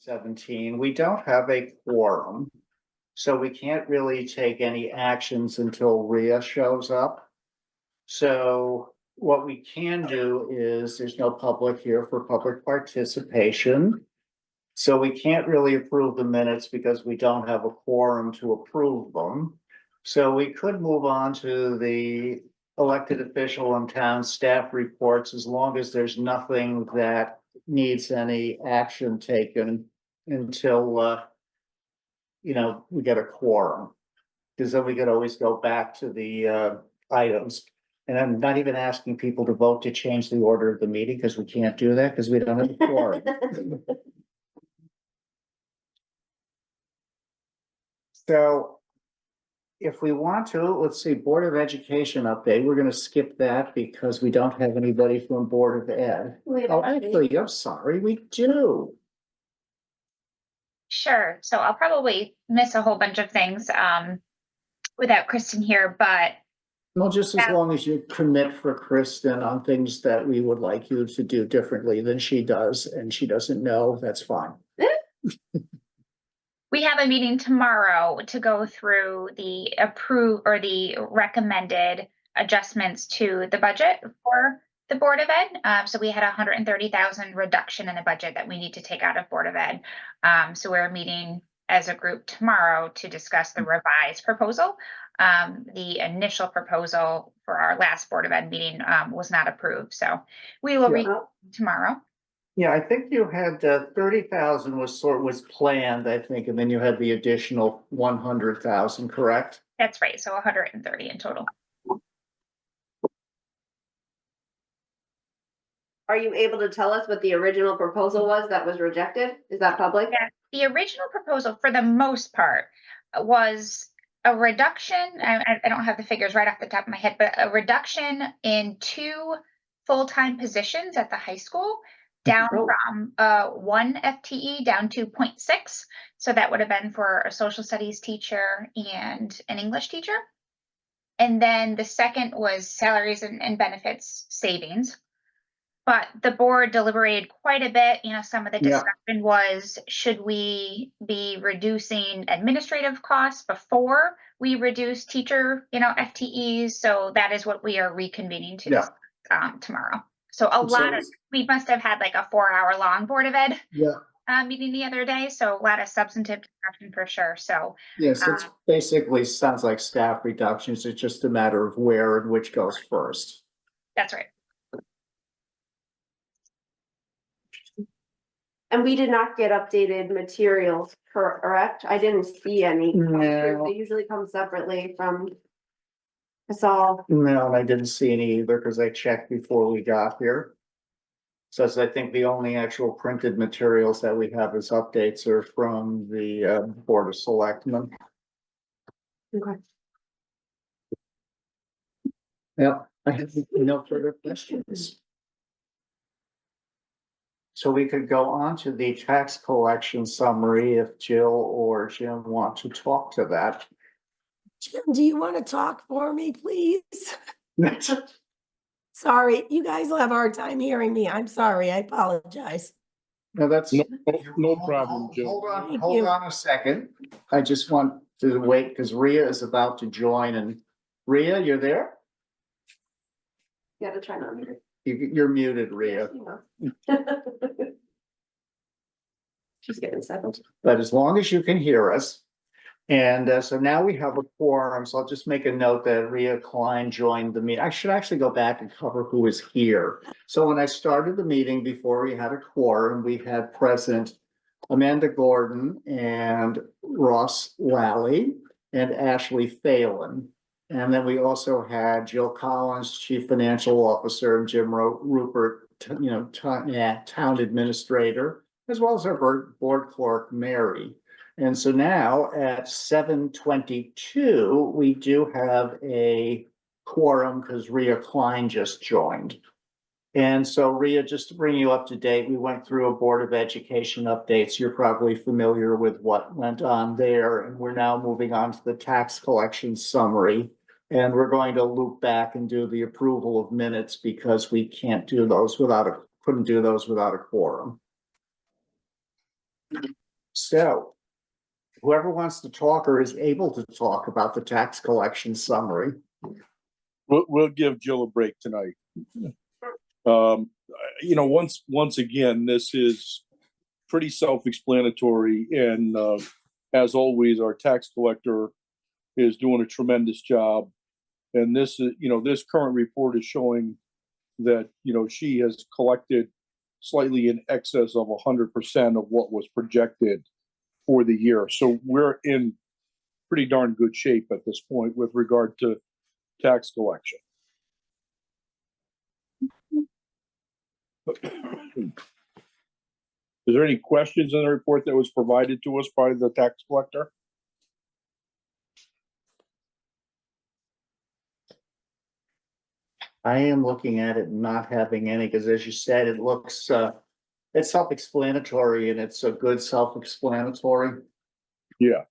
17, we don't have a quorum. So we can't really take any actions until Rhea shows up. So what we can do is there's no public here for public participation. So we can't really approve the minutes because we don't have a quorum to approve them. So we could move on to the elected official and town staff reports as long as there's nothing that needs any action taken until we get a quorum. Because then we could always go back to the items. And I'm not even asking people to vote to change the order of the meeting because we can't do that because we don't have a quorum. So if we want to, let's see, Board of Education update, we're going to skip that because we don't have anybody from Board of Ed. Oh, actually, I'm sorry, we do. Sure. So I'll probably miss a whole bunch of things without Kristen here, but Well, just as long as you commit for Kristen on things that we would like you to do differently than she does, and she doesn't know, that's fine. we have a meeting tomorrow to go through the approved or the recommended adjustments to the budget for the Board of Ed. So we had a $130,000 reduction in the budget that we need to take out of Board of Ed. So we're meeting as a group tomorrow to discuss the revised proposal. The initial proposal for our last Board of Ed meeting was not approved. So we will read tomorrow. Yeah, I think you had 30,000 was planned, I think, and then you had the additional 100,000, correct? That's right. So 130 in total. Are you able to tell us what the original proposal was that was rejected? Is that public? Yeah, the original proposal for the most part was a reduction. I don't have the figures right off the top of my head, but a reduction in 2 full-time positions at the high school, down from 1 FTE down to 0.6. So that would have been for a social studies teacher and an English teacher. And then the second was salaries and benefits savings. But the board deliberated quite a bit. Some of the discussion was, should we be reducing administrative costs before we reduce teacher, FTEs? So that is what we are reconvening to discuss tomorrow. So we must have had like a 4-hour long Board of Ed meeting the other day. So a lot of substantive discussion for sure. So yes, it basically sounds like staff reductions. It's just a matter of where and which goes first. That's right. And we did not get updated materials, correct? I didn't see any. No. They usually come separately from us all. No, and I didn't see any either because I checked before we got here. So I think the only actual printed materials that we have as updates are from the Board of Selectmen. Okay. Yeah, I have no further questions. So we could go on to the tax collection summary if Jill or Jim want to talk to that. Jim, do you want to talk for me, please? Sorry, you guys will have a hard time hearing me. I'm sorry. I apologize. No, that's no problem, Jill. Hold on a second. I just want to wait because Rhea is about to join. And Rhea, you're there? You gotta try not to. You're muted, Rhea. She's getting settled. But as long as you can hear us. And so now we have a quorum. So I'll just make a note that Rhea Klein joined the meeting. I should actually go back and cover who is here. So when I started the meeting before we had a quorum, we had present Amanda Gordon and Ross Lally and Ashley Phelan. And then we also had Jill Collins, Chief Financial Officer, and Jim Rupert, town administrator, as well as our board clerk, Mary. And so now at 7:22, we do have a quorum because Rhea Klein just joined. And so Rhea, just to bring you up to date, we went through a Board of Education updates. You're probably familiar with what went on there. And we're now moving on to the tax collection summary. And we're going to loop back and do the approval of minutes because we can't do those couldn't do those without a quorum. So whoever wants to talk or is able to talk about the tax collection summary. We'll give Jill a break tonight. Once again, this is pretty self-explanatory, and as always, our tax collector is doing a tremendous job. And this is, this current report is showing that, she has collected slightly in excess of 100% of what was projected for the year. So we're in pretty darn good shape at this point with regard to tax collection. Is there any questions in the report that was provided to us by the tax collector? I am looking at it and not having any, because as you said, it looks, it's self-explanatory and it's a good self-explanatory. Yeah.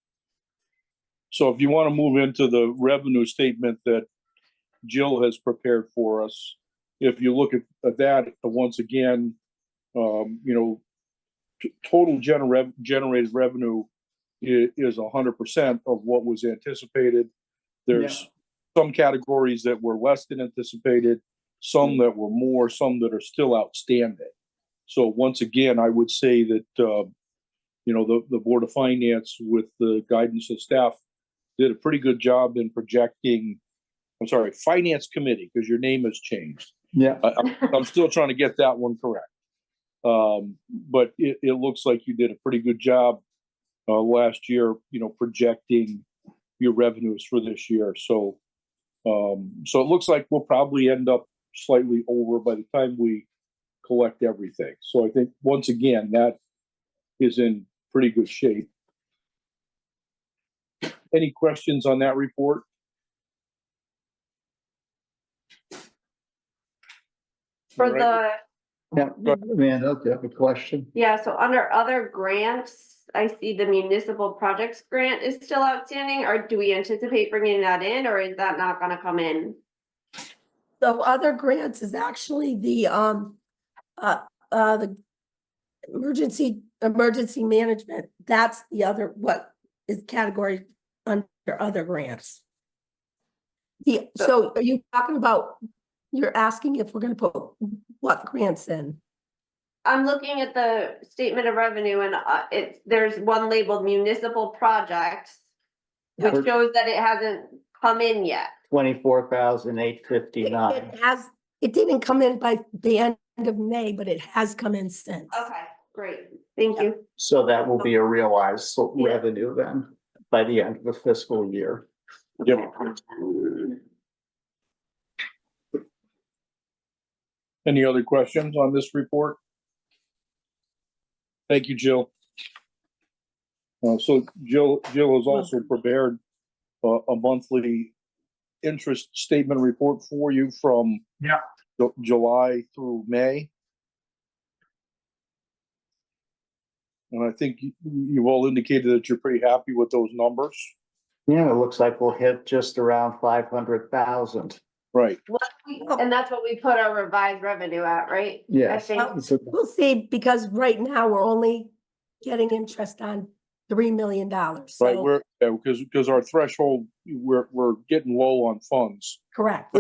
So if you want to move into the revenue statement that Jill has prepared for us, if you look at that, once again, total generated revenue is 100% of what was anticipated. There's some categories that were less than anticipated, some that were more, some that are still outstanding. So once again, I would say that, the Board of Finance, with the guidance of staff, did a pretty good job in projecting, Finance Committee, because your name has changed. Yeah. I'm still trying to get that one correct. But it looks like you did a pretty good job last year, projecting your revenues for this year. So it looks like we'll probably end up slightly over by the time we collect everything. So I think, once again, that is in pretty good shape. Any questions on that report? For the, Yeah, Amanda, do you have a question? yeah, so under other grants, I see the municipal projects grant is still outstanding, or do we anticipate bringing that in, or is that not gonna come in? So other grants is actually the emergency management. That's the other, what is category under other grants. So are you talking about, you're asking if we're gonna put what grants in? I'm looking at the statement of revenue and there's one labeled municipal projects, which Yep. shows that it hasn't come in yet. 24,859. It didn't come in by the end of May, but it has come in since. Okay, great, thank you. So that will be a realized Yeah. revenue then by the end of the fiscal year. Yep. Any other questions on this report? Thank you, Jill. So Jill has also prepared a monthly interest statement report for you from July through May. And I think you've all indicated that you're pretty happy with those numbers. Yeah, it looks like we'll hit just around 500,000. Right. And that's what we put our revised revenue at, right? Yes. I think. So- We'll see, because right now we're only getting interest on $3 million. Right. So, Because our threshold, we're getting low on funds. correct.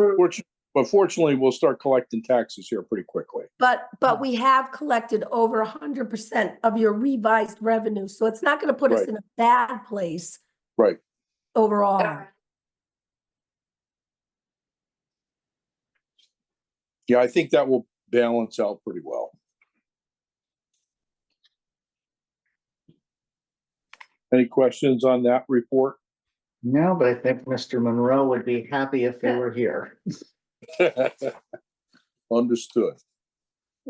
But fortunately, we'll start collecting taxes here pretty quickly. But we have collected over 100% of your revised revenue, so it's not gonna put us Right. in a bad place Right. overall. Yeah, I think that will balance out pretty well. Any questions on that report? No, but I think Mr. Monroe would be happy if they were here. Understood.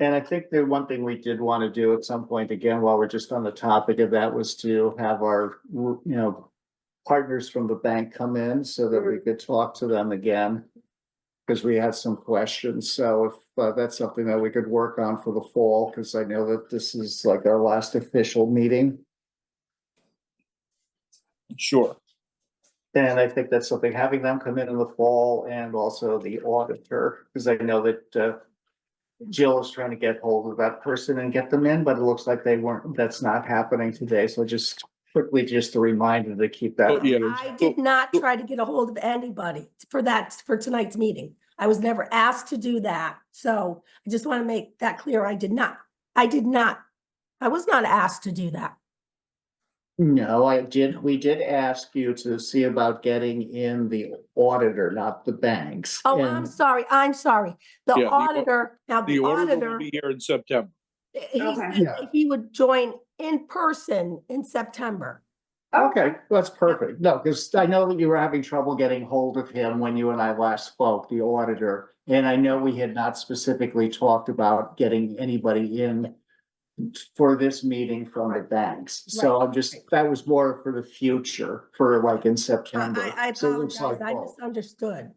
And I think the one thing we did want to do at some point, again, while we're just on the topic of that, was to have our, partners from the bank come in so that we could talk to them again. Because we had some questions. So if that's something that we could work on for the fall, because I know that this is like our last official meeting. Sure. And I think that's something, having them come in the fall, and also the auditor, because I know that Jill is trying to get hold of that person and get them in, but it looks like that's not happening today. So just quickly, just a reminder to keep that. Oh, yeah. I did not try to get a hold of anybody for tonight's meeting. I was never asked to do that. So I just want to make that clear. I did not. I was not asked to do that. No, we did ask you to see about getting in the auditor, not the banks. Oh, And I'm sorry. The Yeah, auditor, now The the auditor will auditor, be here in September. he Okay. said Yeah. that he would join in person in September. Okay, that's perfect. No, because I know that you were having trouble getting hold of him when you and I last spoke, the auditor. And I know we had not specifically talked about getting anybody in for this meeting from the banks. So I'm just, that was more for the future, for like in September. I So it looks apologize. like I both. misunderstood.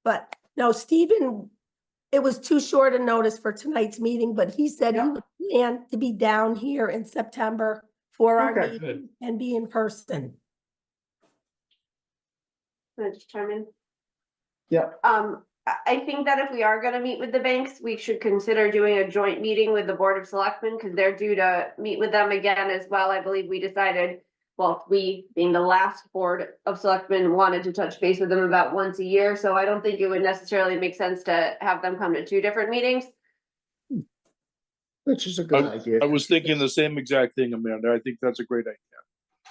But no, Stephen, it was too short a notice for tonight's meeting, but he said he Yep. would plan to be down here in September for our Okay, meeting and be in person. Can I just chime in? Yeah, I think that if we are gonna meet with the banks, we should consider doing a joint meeting with the Board of Selectmen, because they're due to meet with them again as well. I believe we decided, well, we, being the last Board of Selectmen, wanted to touch base with them about once a year, so I don't think it would necessarily make sense to have them come to two different meetings. which is a good idea. I was thinking the same exact thing, Amanda. I think that's a great idea.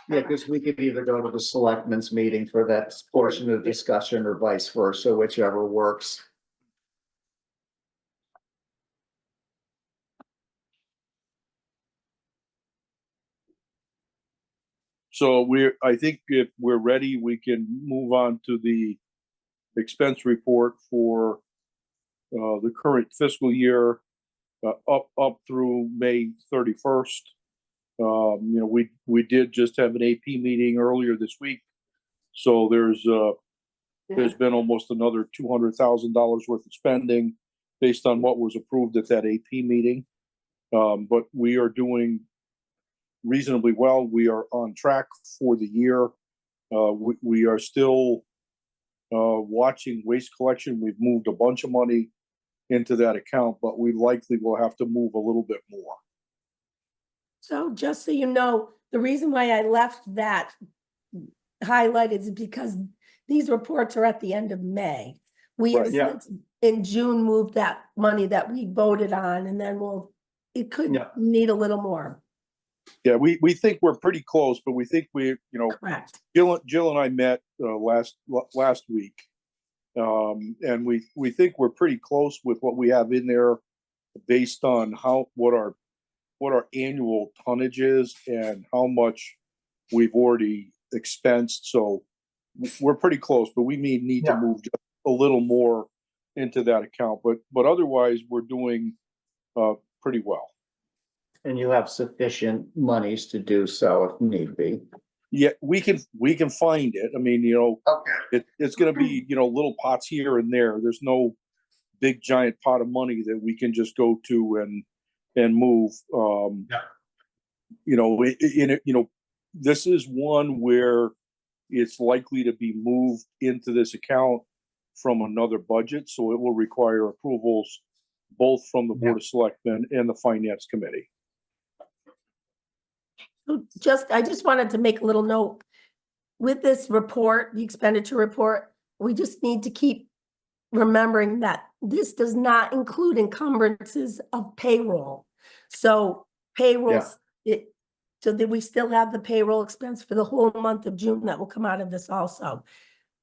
Yeah, because we could either go to the selectmen's meeting for that portion of the discussion or vice versa, whichever works. So I think if we're ready, we can move on to the expense report for the current fiscal year, up through May 31st. We did just have an AP meeting earlier this week. So there's been almost another $200,000 worth of spending based on what was approved at that AP meeting. But we are doing reasonably well. We are on track for the year. We are still watching waste collection. We've moved a bunch of money into that account, but we likely will have to move a little bit more. So just so you know, the reason why I left that highlighted is because these reports are at the end of May. We have Right. Yeah. since in June moved that money that we voted on, and then it could Yeah. need a little more. Yeah, we think we're pretty close, but we think Correct. Jill and I met last week. And we think we're pretty close with what we have in there based on what our annual tonnage is and how much we've already expensed. So we're pretty close, but we may need to Yeah. move just a little more into that account. But otherwise, we're doing pretty well. And you have sufficient monies to do so if need be. Yeah, we can find it. I mean, Okay. it's going to be, little pots here and there. There's no big giant pot of money that we can just go to and move. This is one where it's likely to be moved into this account from another budget, so it will require approvals both from the Board of Selectmen and the Finance Committee. I just wanted to make a little note. With this report, the expenditure report, we just need to keep remembering that this does not include encumbrances of payroll. So so that we still have the payroll expense for the whole month of June that will come out of this also.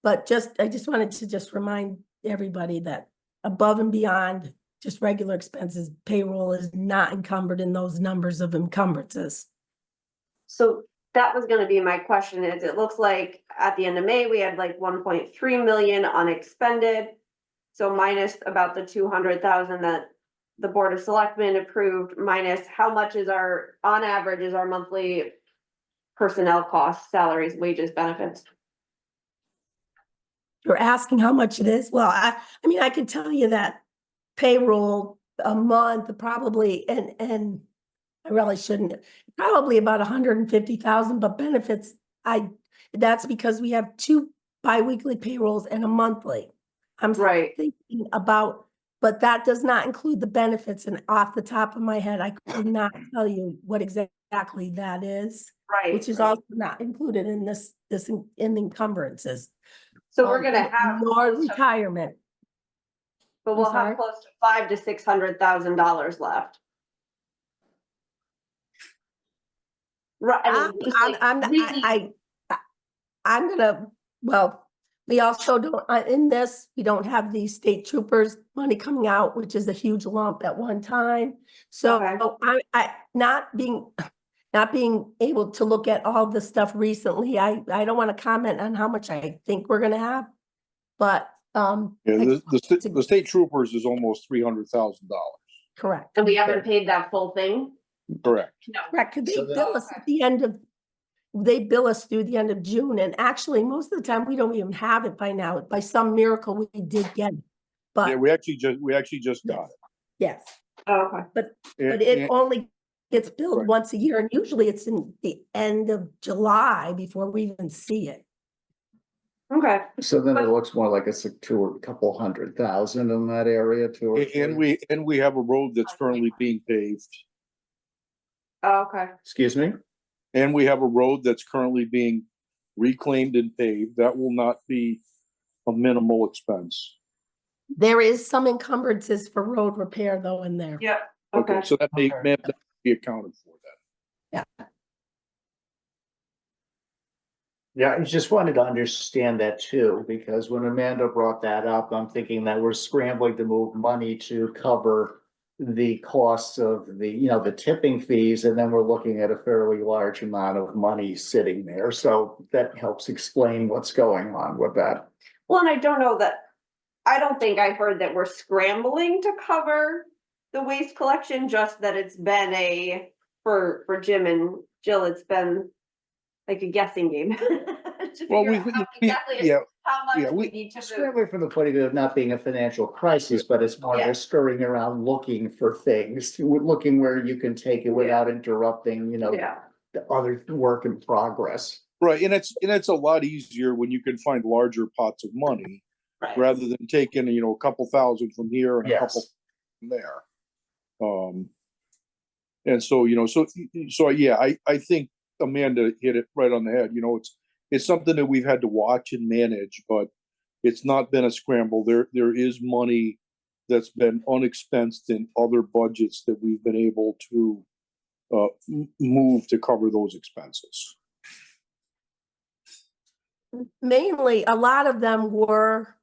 But I just wanted to remind everybody that above and beyond just regular expenses, payroll is not encumbered in those numbers of encumbrances. So that was gonna be my question, is it looks like at the end of May, we had like 1.3 million unexpended. So minus about the 200,000 that the Board of Selectmen approved, minus how much on average is our monthly personnel costs, salaries, wages, benefits? You're asking how much it is? Well, I mean, I can tell you that payroll a month probably, and I really shouldn't, probably about 150,000, but benefits, that's because we have 2 biweekly payrolls and a monthly. I'm Right. thinking about but that does not include the benefits, and off the top of my head, I could not tell you what exactly that is, Right. which is also not included in this in the encumbrances. So we're gonna have. Nor close to- retirement. But I'm we'll sorry? have close to $500,000 to $600,000 left. Right, I mean, just like really- I'm gonna, well, we also don't, in this, we don't have the state troopers money coming out, which is a huge lump at one time. So Okay. I, not being able to look at all the stuff recently, I don't want to comment on how much I think we're gonna have, but, Yeah, the state troopers is almost $300,000. correct. And we haven't paid that full thing? Correct. No. Correct, 'cause So they bill us at the end of, they bill us through the end of June, and actually, most of the time, we don't even have it by now. By some miracle, we did get it. Yeah, But, we actually just got it. yes, Oh, okay. but And- it only gets billed Right. once a year, and usually it's in the end of July before we even see it. Okay. So then it looks more like it's a couple $100,000 in that area too. And we have a road that's currently being paved. Oh, okay. Excuse me? And we have a road that's currently being reclaimed and paved. That will not be a minimal expense. There is some encumbrances for road repair though in there. Yep. Okay, Okay. so that may have to be accounted for then. Yeah, I just wanted to understand that too, because when Amanda brought that up, I'm thinking that we're scrambling to move money to cover the costs of the tipping fees, and then we're looking at a fairly large amount of money sitting there. So that helps explain what's going on with that. Well, and I don't think I heard that we're scrambling to cover the waste collection, just that it's been for Jim and Jill, it's been like a guessing game. To Well, figure out exactly how much we need to move. Scrambling from the point of view of not being a financial crisis, but it's more Yeah. of scurrying around looking for things, looking where you can take it without interrupting, Yeah, the other work in progress. Right, and it's a lot easier when you can find larger pots of money right. rather than taking, a couple thousand from here and a couple Yes. from there. And so, yeah, I think Amanda hit it right on the head. It's something that we've had to watch and manage, but it's not been a scramble. There is money that's been unexpensed in other budgets that we've been able to move to cover those expenses. Mainly, a lot of them were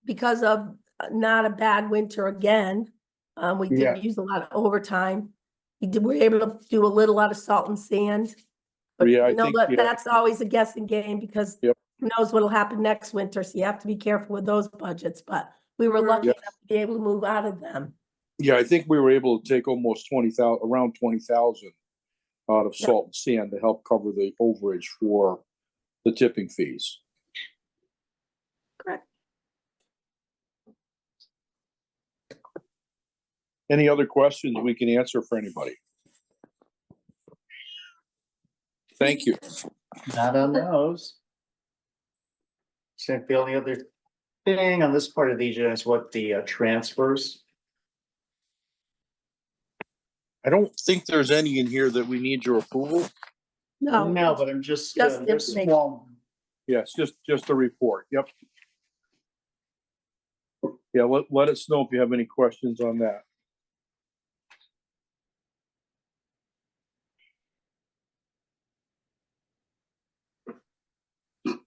because of not a bad winter again. We Yeah. did use a lot of overtime. We were able to do a little out of salt and sand. But Yeah, I you know think, what, yeah. that's always a guessing game because Yep. who knows what'll happen next winter, so you have to be careful with those budgets, but we were Mhm. lucky Yep. enough to be able to move out of them. Yeah, I think we were able to take almost around 20,000 out of Yep. salt and sand to help cover the overage for the tipping fees. Correct. Any other questions we can answer for anybody? Thank you. Not on those. So the only other thing on this part of the agenda is what the transfers. I don't think there's any in here that we need your approval. No, No, but I'm just, just there's information. small. Yes, just a report. Yep. Yeah, let us know if you have any questions on that.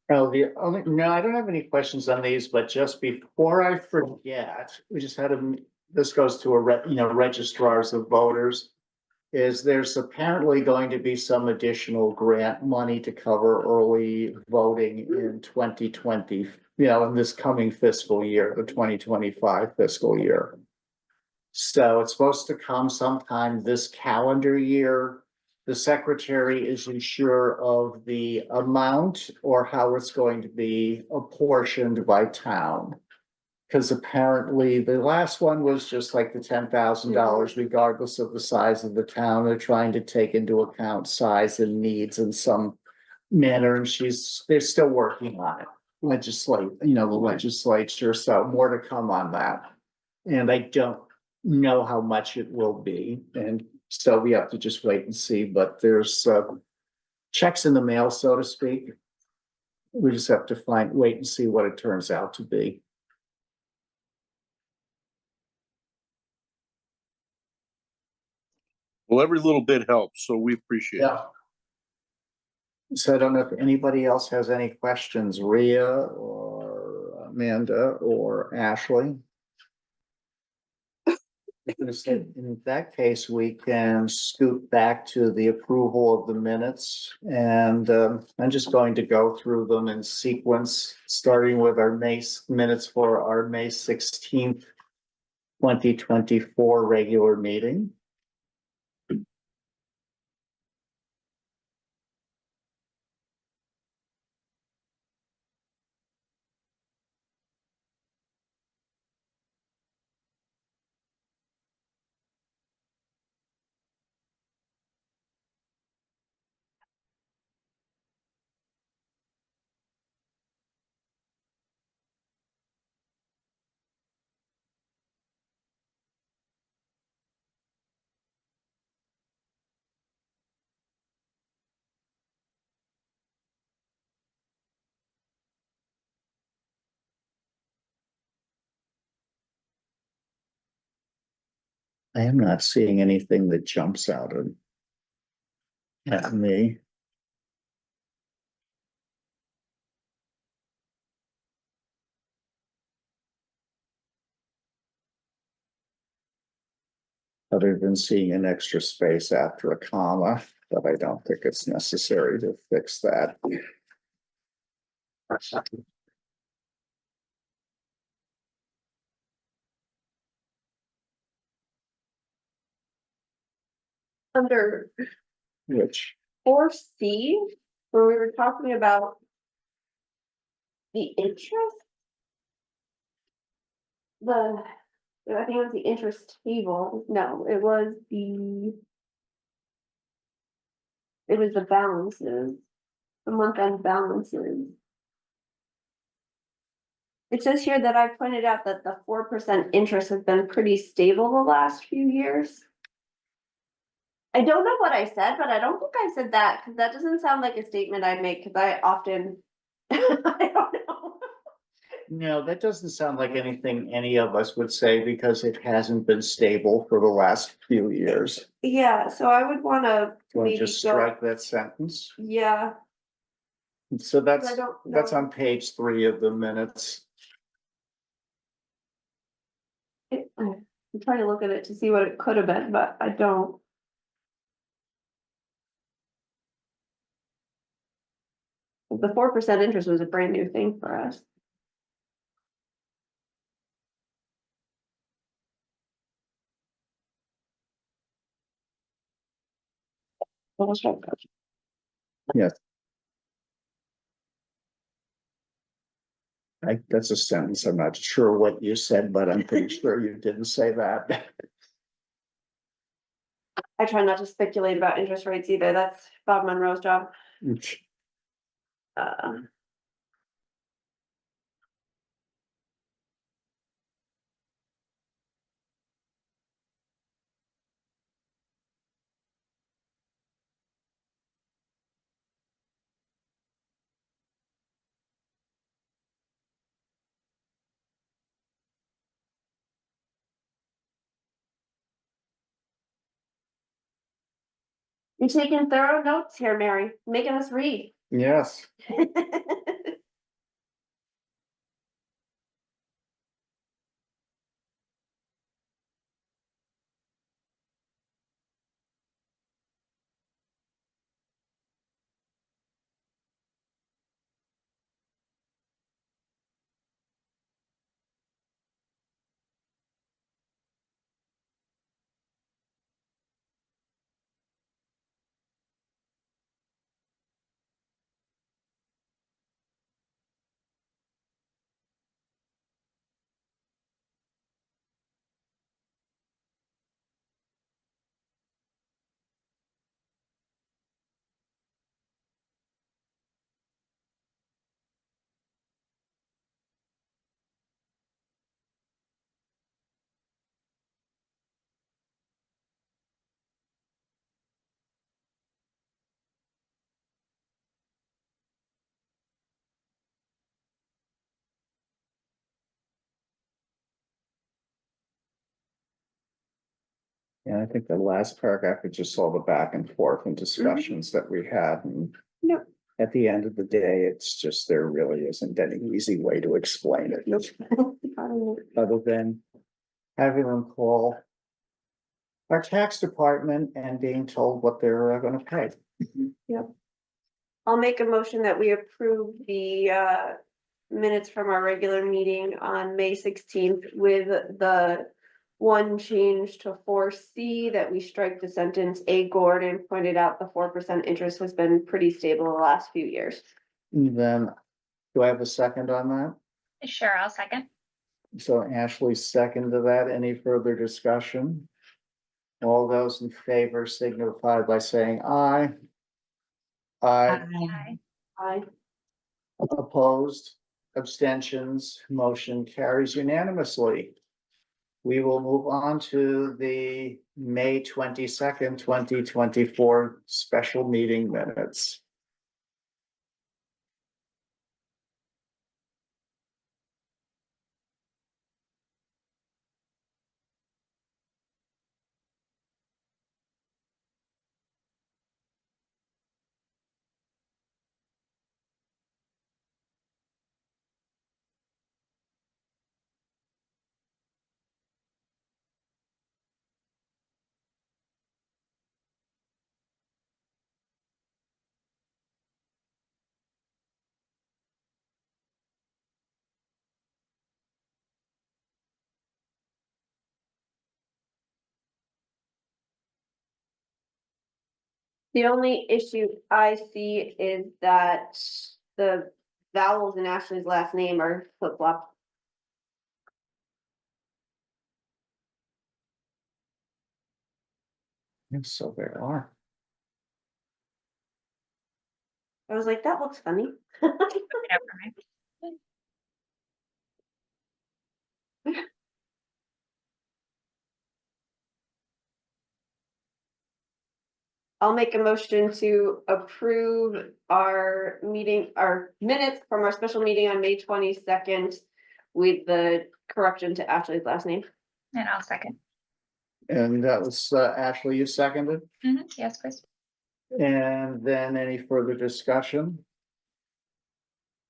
No, I don't have any questions on these, but just before I forget, we just had this goes to registrars of voters. There's apparently going to be some additional grant money to cover early voting in 2020, in this coming fiscal year, the 2025 fiscal year. So it's supposed to come sometime this calendar year. The secretary isn't sure of the amount or how it's going to be apportioned by town. Because apparently the last one was just like the $10,000, regardless of the size of the town. They're trying to take into account size and needs in some manner, and they're still working on it. The legislature, so more to come on that. And I don't know how much it will be, and so we have to just wait and see, but there's checks in the mail, so to speak. We just have to wait and see what it turns out to be. Well, every little bit helps, so we appreciate it. So I don't know if anybody else has any questions, Rhea or Amanda or Ashley. In that case, we can scoot back to the approval of the minutes. And I'm just going to go through them in sequence, starting with our minutes for our May 16th, 2024 regular meeting. I am not seeing anything that jumps out at me. Other than seeing an extra space after a comma, but I don't think it's necessary to fix that. Under Which, 4C, when we were talking about the interest. I think it was the interest table. No, it was the balances, the month-end balances. It says here that I pointed out that the 4% interest has been pretty stable the last few years. I don't know what I said, but I don't think I said that, because that doesn't sound like a statement I'd make, because I often, I don't know. no, that doesn't sound like anything any of us would say because it hasn't been stable for the last few years. Yeah, so I would wanna Want maybe to just go, strike that sentence? yeah, So 'cause I that's don't know. on page 3 of the minutes. I'm trying to look at it to see what it could have been, but I don't. The 4% interest was a brand new thing for us. Yes. That's a sentence. I'm not sure what you said, but I'm pretty sure you didn't say that. I try not to speculate about interest rates either. That's Bob Monroe's job. Uh, You're taking thorough notes here, Mary, making us read. Yes. And I think the last paragraph, it just saw the back and forth and discussions that we had, and Yep. at the end of the day, it's just, there really isn't any easy way to explain it. Other than having them call our tax department and being told what they're gonna pay. I'll make a motion that we approve the minutes from our regular meeting on May 16th with the one change to 4C, that we strike the sentence, A Gordon pointed out the 4% interest has been pretty stable the last few years. And then, do I have a second on that? Sure, I'll second. So Ashley second to that. Any further discussion? All those in favor signify by saying aye. Aye. Aye. Aye. Opposed, abstentions, motion carries unanimously. We will move on to the May 22nd, 2024 special meeting minutes. The only issue I see is that the vowels in Ashley's last name are flip-flopped. And so there are. I was like, that looks funny. Never mind. I'll make a motion to approve our meeting, our minutes from our special meeting on May 22nd with the correction to Ashley's last name. And I'll second. And that was Ashley, you seconded? Yes, Chris. And then any further discussion?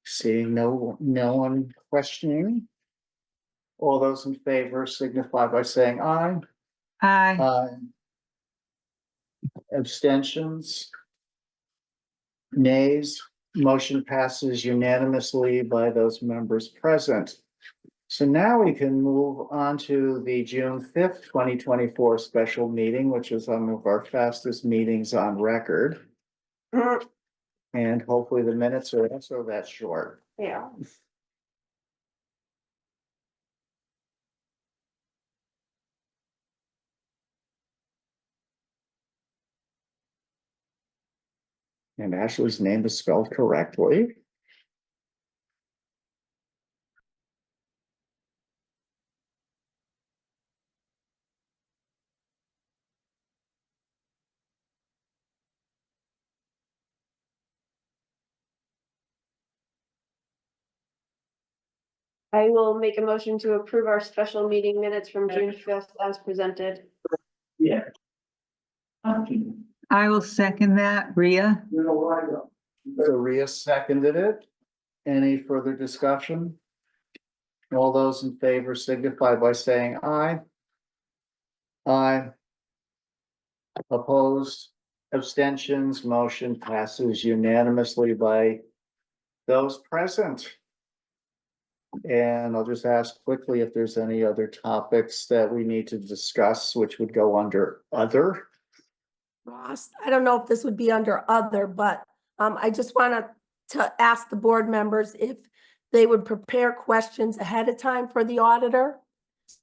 Seeing no one questioning. All those in favor signify by saying aye. Aye. Aye. Abstentions? Nays? Motion passes unanimously by those members present. So now we can move on to the June 5th, 2024 special meeting, which is one of our fastest meetings on record. And hopefully the minutes are also that short. Yeah. And Ashley's name is spelled correctly. I will make a motion to approve our special meeting minutes from June 5th as presented. Yeah. I will second that, Rhea. So Rhea seconded it. Any further discussion? All those in favor signify by saying aye. Aye. Opposed, abstentions, motion passes unanimously by those present. And I'll just ask quickly if there's any other topics that we need to discuss, which would go under other. Ross, I don't know if this would be under other, but I just wanted to ask the board members if they would prepare questions ahead of time for the auditor,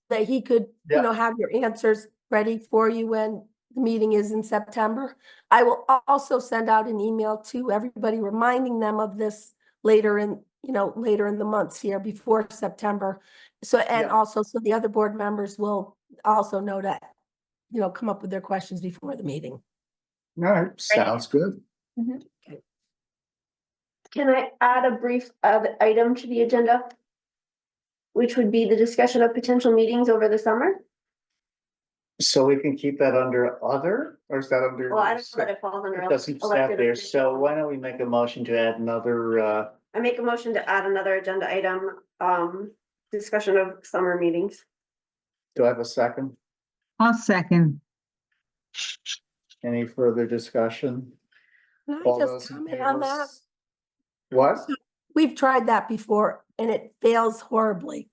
that he could, you know, have your answers ready for you when the meeting is in September. I will also send out an email to everybody reminding them of this later in, later in the months here before September. So, and also, so the other board members will also know to, come up with their questions before the meeting. All right, sounds good. Can I add a brief item to the agenda? Which would be the discussion of potential meetings over the summer? So we can keep that under other, or is that under? Well, I don't know that it falls under. It doesn't stop elected there, so officials. why don't we make a motion to add another, I make a motion to add another agenda item, discussion of summer meetings. do I have a second? I'll second. Any further discussion? Can I All just those in comment on favor that? s- What? We've tried that before and it fails horribly.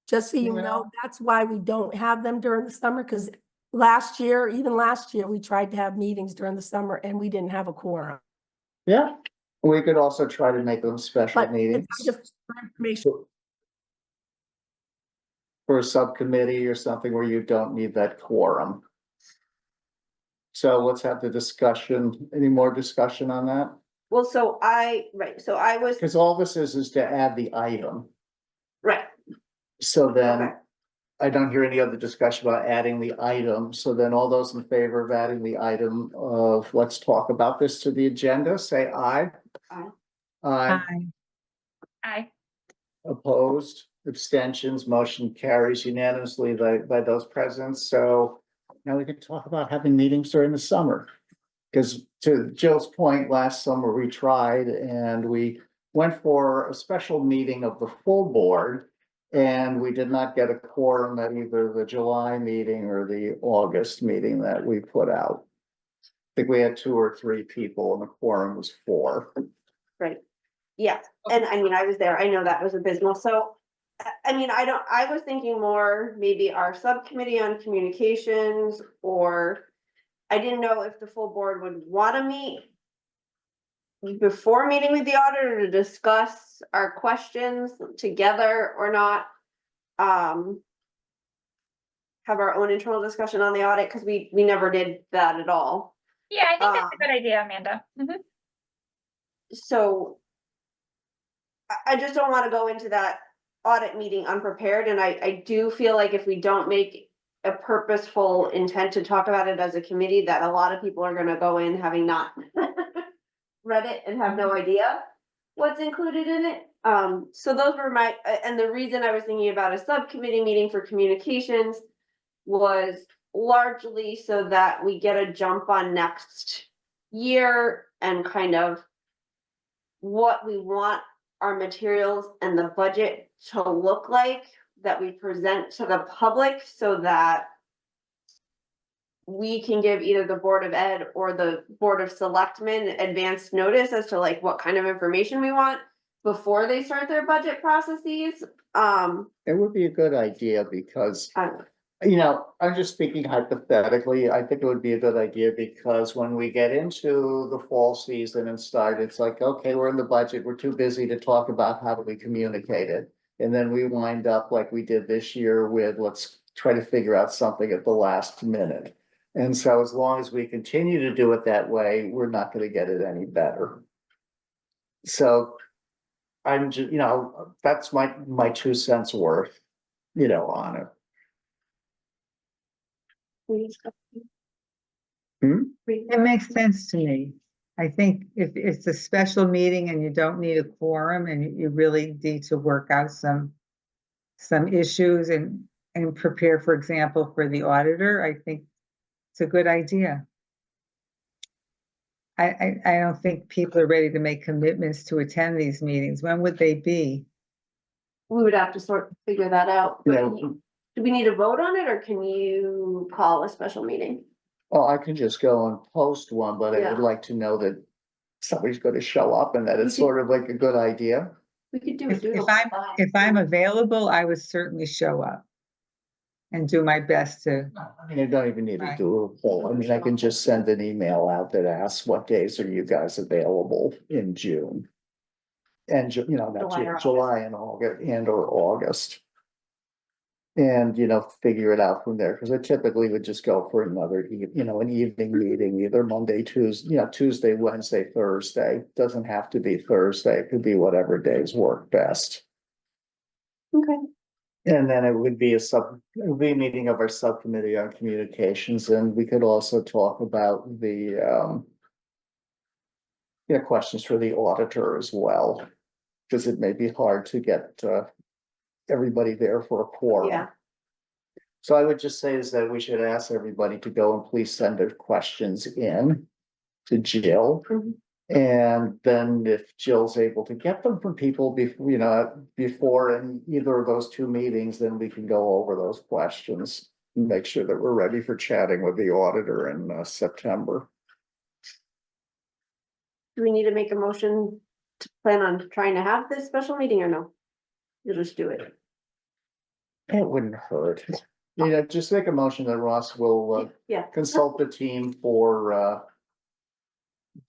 Just so you know, that's why we don't have them during the summer, because even last year, we tried to have meetings during the summer and we didn't have a quorum. Yeah, we could also try to make them special But meetings. it's just for information. For a subcommittee or something where you don't need that quorum. So let's have the discussion, any more discussion on that? Well, so I was, Because all this is to add the item. right, So then okay, I don't hear any other discussion about adding the item. So then all those in favor of adding the item of, let's talk about this to the agenda, say aye. Aye. Aye, I, opposed, abstentions, motion carries unanimously by those present. So now we can talk about having meetings during the summer. Because to Jill's point, last summer we tried and we went for a special meeting of the full board. And we did not get a quorum at either the July meeting or the August meeting that we put out. I think we had 2 or 3 people and the quorum was 4. right. Yeah, and I mean, I was there, I know that was abysmal, so, I mean, I was thinking more maybe our subcommittee on communications, or I didn't know if the full board would wanna meet before meeting with the auditor to discuss our questions together or not. Have our own internal discussion on the audit, because we never did that at all. yeah, I think that's a good idea, Amanda. Mhm. So I just don't wanna go into that audit meeting unprepared, and I do feel like if we don't make a purposeful intent to talk about it as a committee, that a lot of people are gonna go in having not read it and have no idea what's included in it. So those were my, and the reason I was thinking about a subcommittee meeting for communications was largely so that we get a jump on next year and kind of what we want our materials and the budget to look like that we present to the public, so that we can give either the Board of Ed or the Board of Selectmen advanced notice as to like what kind of information we want before they start their budget processes. It would be a good idea because, I don't know. you know, I'm just speaking hypothetically, I think it would be a good idea because when we get into the fall season and start, it's like, okay, we're in the budget, we're too busy to talk about how do we communicate it. And then we wind up like we did this year with, let's try to figure out something at the last minute. And so as long as we continue to do it that way, we're not gonna get it any better. So I'm just, you know, that's my 2 cents worth, you know, on it. It makes sense to me. I think if it's a special meeting and you don't need a quorum and you really need to work out some issues and prepare, for example, for the auditor, I think it's a good idea. I don't think people are ready to make commitments to attend these meetings. When would they be? We would have to figure that out. But Yeah. do we need to vote on it, or can you call a special meeting? Well, I can just go and post one, but I Yeah. would like to know that somebody's gonna show up and that it's You sort of like a good idea. We could do If a doodle. if I'm available, I would certainly show up and do my best to. I mean, I don't even need to Right. do a poll. I mean, I can just send an email out that asks what days are you guys available in June? And you know, not July or June, August. July and August or August. And, you know, figure it out from there, because I typically would just go for another, you know, an evening meeting, either Monday, Tuesday, you know, Tuesday, Wednesday, Thursday. Doesn't have to be Thursday, it could be whatever days work best. Okay. And then it would be a meeting of our subcommittee on communications, and we could also talk about the you know, questions for the auditor as well. Because it may be hard to get everybody there for a quorum. Yeah. So I would just say is that we should ask everybody to go and please send their questions in to Jill. Mhm. And then if Jill's able to get them from people before, before in either of those two meetings, then we can go over those questions. And make sure that we're ready for chatting with the auditor in September. Do we need to make a motion to plan on trying to have this special meeting or no? You'll just do it. It wouldn't hurt. Just make a motion that Ross will Yeah, consult the team for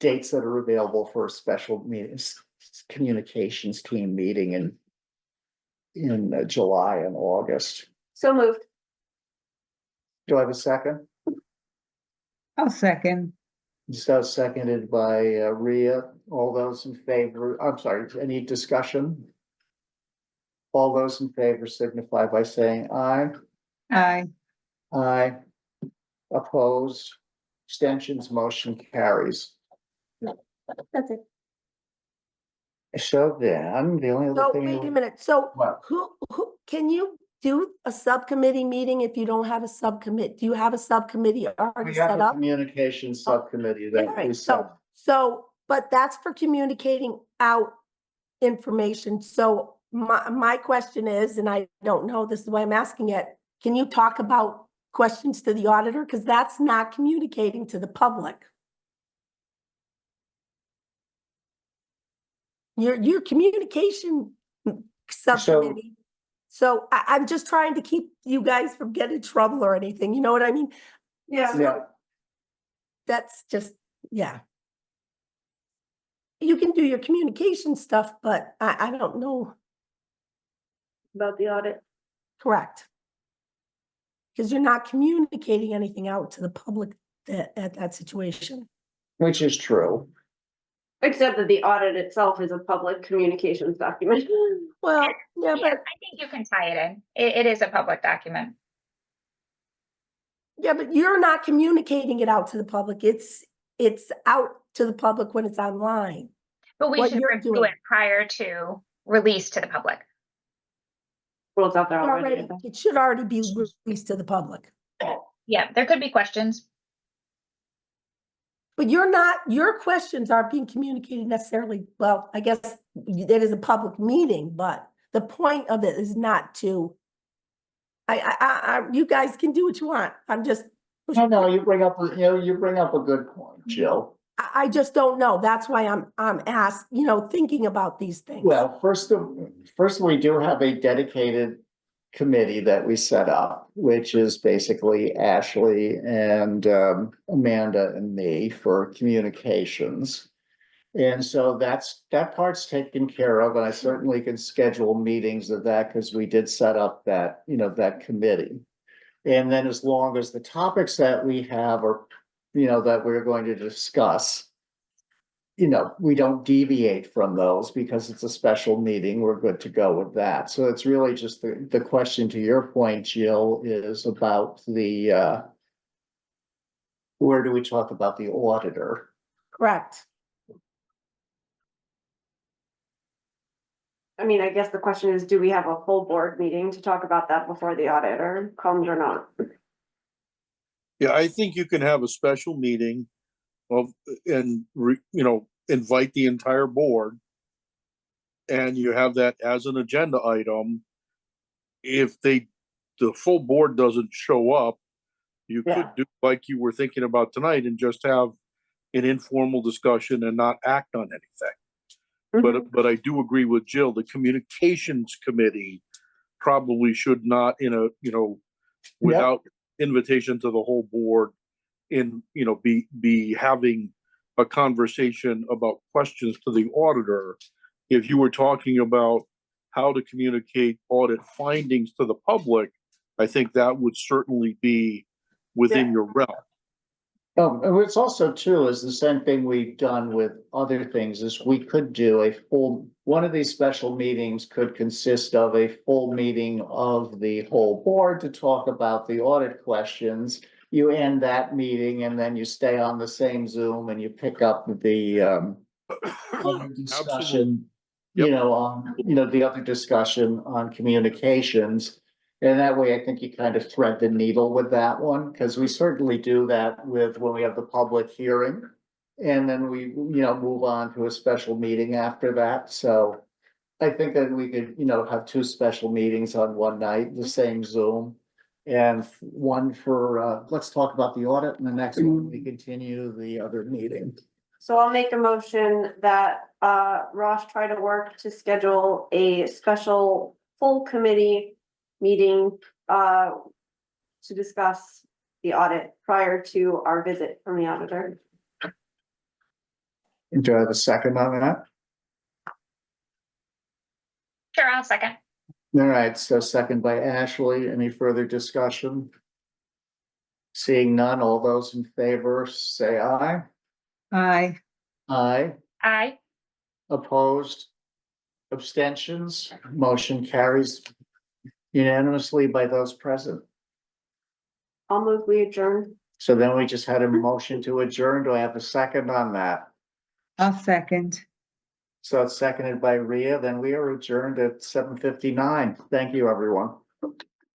dates that are available for a special meetings, communications team meeting in July and August. so moved. Do I have a second? I'll second. So seconded by Rhea. All those in favor, I'm sorry, any discussion? All those in favor signify by saying aye. Aye. Aye. Opposed, abstentions, motion carries. That's it. So then, the only other So thing. wait a minute, so What? who, can you do a subcommittee meeting if you don't have a subcommit? Do you have a subcommittee already We have set a up? communications subcommittee All that we right, set. so, but that's for communicating out information. So my question is, and I don't know, this is why I'm asking it, can you talk about questions to the auditor? Because that's not communicating to the public. Your communication subcommittee. So I'm just trying to keep you guys from getting in trouble or anything, you know what I mean? Yeah, Yeah, That's just, yeah. You can do your communication stuff, but I don't know, about the audit. correct. Because you're not communicating anything out to the public at that situation. which is true. Except that the audit itself is a public communications document. Well, yeah, Yeah, but, I think you can tie it in. It is a public document. yeah, but you're not communicating it out to the public. It's out to the public when it's online. But we What should you're review doing. it prior to release to the public. Well, it's out there already. It should already be released to the public. Yeah, there could be questions. But your questions aren't being communicated necessarily, well, I guess it is a public meeting, but the point of it is not to. You guys can do what you want. I'm just. No, you bring up a good point, Jill. I just don't know. That's why I'm asked, thinking about these things. Well, first, we do have a dedicated committee that we set up, which is basically Ashley and Amanda and me for communications. And so that part's taken care of, and I certainly can schedule meetings of that because we did set up that, that committee. And then as long as the topics that we have are, that we're going to discuss, we don't deviate from those because it's a special meeting, we're good to go with that. So it's really just the question to your point, Jill, is about where do we talk about the auditor? Correct. I mean, I guess the question is, do we have a full board meeting to talk about that before the auditor comes or not? Yeah, I think you can have a special meeting invite the entire board. And you have that as an agenda item. If the full board doesn't show up, you could do like you were thinking about tonight and just have an informal discussion and not act on anything. But I do agree with Jill, the communications committee probably should not without invitation to the whole board be having a conversation about questions to the auditor. If you were talking about how to communicate audit findings to the public, I think that would certainly be within your realm. Oh, and what's also too is the same thing we've done with other things is we could do one of these special meetings could consist of a full meeting of the whole board to talk about the audit questions. You end that meeting and then you stay on the same Zoom and you pick up the discussion, Yep. the other discussion on communications. And that way, I think you kind of thread the needle with that one, because we certainly do that with when we have the public hearing. And then we, move on to a special meeting after that, so. I think that we could, have two special meetings on one night, the same Zoom. And one for, let's talk about the audit, and the next one, we continue the other meeting. So I'll make a motion that Ross try to work to schedule a special full committee meeting to discuss the audit prior to our visit from the auditor. Do I have a second on that? Sure, I'll second. All right, so second by Ashley. Any further discussion? Seeing none, all those in favor, say aye. Aye. Aye. Aye. Opposed? Abstentions? Motion carries unanimously by those present. I'll move we adjourn. So then we just had a motion to adjourn. Do I have a second on that? I'll second. So it's seconded by Rhea, then we are adjourned at 7:59. Thank you, everyone.